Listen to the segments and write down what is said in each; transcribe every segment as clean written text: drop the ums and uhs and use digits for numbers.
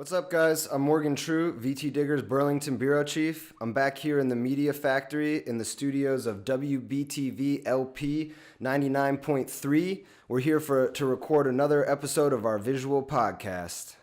What's up, guys? I'm Morgan True, VTDigger's Burlington Bureau Chief. I'm back here in the Media Factory in the studios of WBTV LP 99.3. We're here to record another episode of our visual podcast.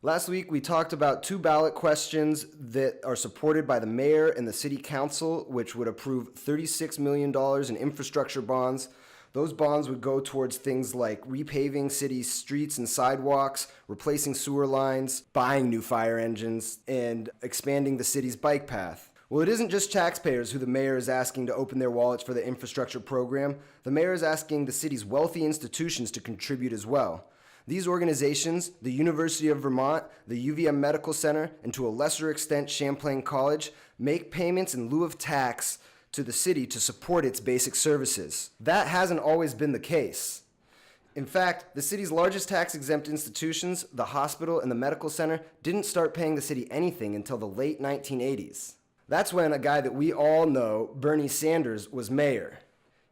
Last week, we talked about two ballot questions that are supported by the mayor and the city council, which would approve $36 million in infrastructure bonds. Those bonds would go towards things like repaving city streets and sidewalks, replacing sewer lines, buying new fire engines, and expanding the city's bike path. Well, it isn't just taxpayers who the mayor is asking to open their wallets for the infrastructure program. The mayor is asking the city's wealthy institutions to contribute as well. These organizations, the University of Vermont, the UVM Medical Center, and to a lesser extent Champlain College, make payments in lieu of tax to the city to support its basic services. That hasn't always been the case. In fact, the city's largest tax-exempt institutions, the hospital and the medical center, didn't start paying the city anything until the late 1980s. That's when a guy that we all know, Bernie Sanders, was mayor.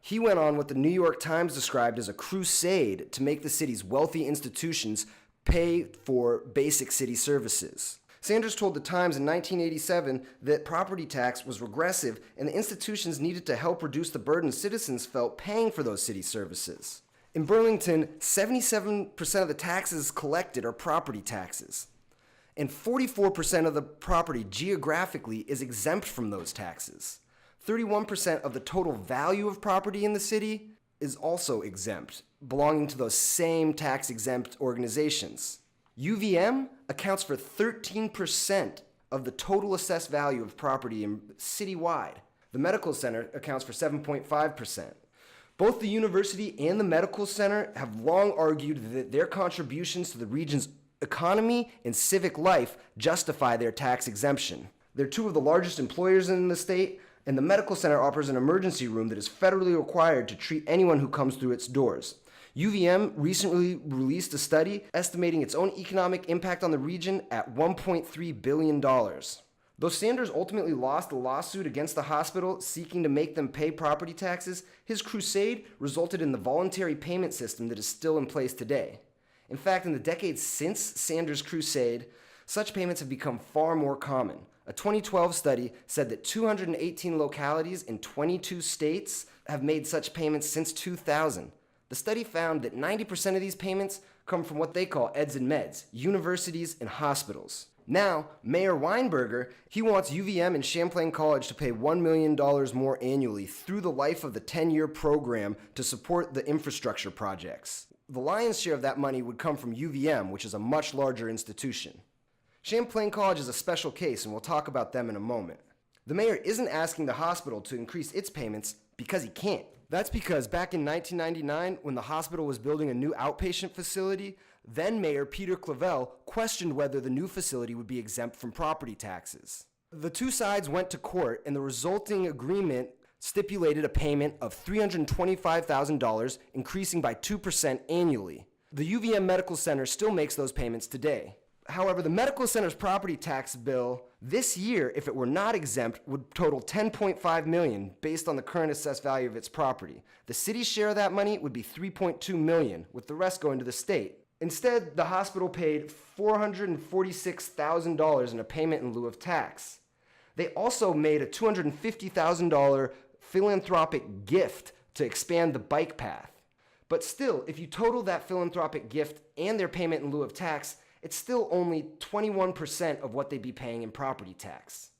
He went on what the New York Times described as a crusade to make the city's wealthy institutions pay for basic city services. Sanders told the Times in 1987 that property tax was regressive and the institutions needed to help reduce the burden citizens felt paying for those city services. In Burlington, 77% of the taxes collected are property taxes, and 44% of the property geographically is exempt from those taxes. 31% of the total value of property in the city is also exempt, belonging to those same tax-exempt organizations. UVM accounts for 13% of the total assessed value of property citywide. The medical center accounts for 7.5%. Both the university and the medical center have long argued that their contributions to the region's economy and civic life justify their tax exemption. They're two of the largest employers in the state, and the medical center offers an emergency room that is federally required to treat anyone who comes through its doors. UVM recently released a study estimating its own economic impact on the region at $1.3 billion. Though Sanders ultimately lost the lawsuit against the hospital seeking to make them pay property taxes, his crusade resulted in the voluntary payment system that is still in place today. In fact, in the decades since Sanders' crusade, such payments have become far more common. A 2012 study said that 218 localities in 22 states have made such payments since 2000. The study found that 90% of these payments come from what they call eds and meds, universities and hospitals. Now, Mayor Weinberger, he wants UVM and Champlain College to pay $1 million more annually through the life of the 10-year program to support the infrastructure projects. The lion's share of that money would come from UVM, which is a much larger institution. Champlain College is a special case, and we'll talk about them in a moment. The mayor isn't asking the hospital to increase its payments because he can't. That's because back in 1999, when the hospital was building a new outpatient facility, then Mayor Peter Clavelle questioned whether the new facility would be exempt from property taxes. The two sides went to court, and the resulting agreement stipulated a payment of $325,000, increasing by 2% annually. The UVM Medical Center still makes those payments today. However, the medical center's property tax bill this year, if it were not exempt, would total $10.5 million based on the current assessed value of its property. The city's share of that money would be $3.2 million, with the rest going to the state. Instead, the hospital paid $446,000 in a payment in lieu of tax. They also made a $250,000 philanthropic gift to expand the bike path. But still, if you total that philanthropic gift and their payment in lieu of tax, it's still only 21% of what they'd be paying in property tax.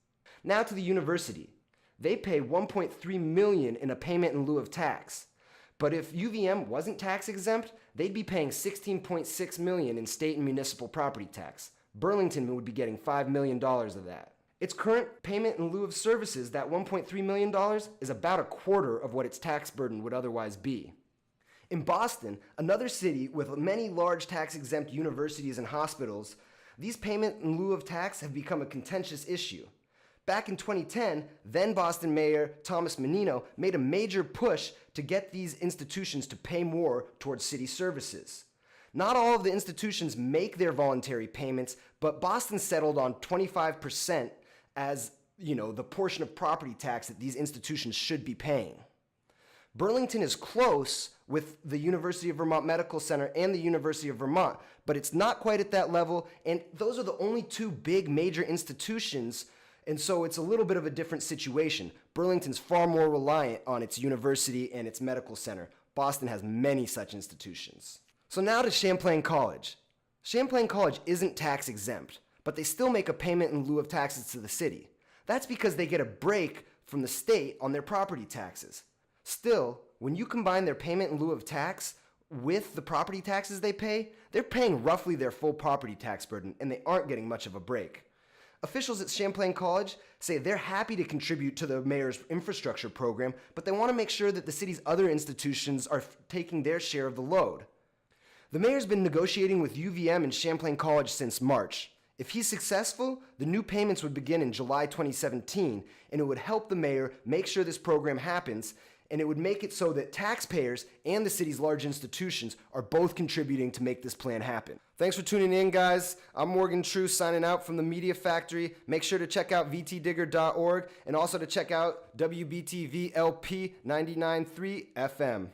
Now to the university. They pay $1.3 million in a payment in lieu of tax. But if UVM wasn't tax exempt, they'd be paying $16.6 million in state and municipal property tax. Burlington would be getting $5 million of that. Its current payment in lieu of services, that $1.3 million, is about a quarter of what its tax burden would otherwise be. In Boston, another city with many large tax-exempt universities and hospitals, these payment in lieu of tax have become a contentious issue. Back in 2010, then Boston Mayor Thomas Menino made a major push to get these institutions to pay more towards city services. Not all of the institutions make their voluntary payments, but Boston settled on 25% as, the portion of property tax that these institutions should be paying. Burlington is close with the University of Vermont Medical Center and the University of Vermont, but it's not quite at that level, and those are the only two big major institutions, and so it's a little bit of a different situation. Burlington's far more reliant on its university and its medical center. Boston has many such institutions. So now to Champlain College. Champlain College isn't tax exempt, but they still make a payment in lieu of taxes to the city. That's because they get a break from the state on their property taxes. Still, when you combine their payment in lieu of tax with the property taxes they pay, they're paying roughly their full property tax burden, and they aren't getting much of a break. Officials at Champlain College say they're happy to contribute to the mayor's infrastructure program, but they want to make sure that the city's other institutions are taking their share of the load. The mayor's been negotiating with UVM and Champlain College since March. If he's successful, the new payments would begin in July 2017, and it would help the mayor make sure this program happens, and it would make it so that taxpayers and the city's large institutions are both contributing to make this plan happen. Thanks for tuning in, guys. I'm Morgan True signing out from the Media Factory. Make sure to check out VTDigger.org and also to check out WBTV LP 99.3 FM.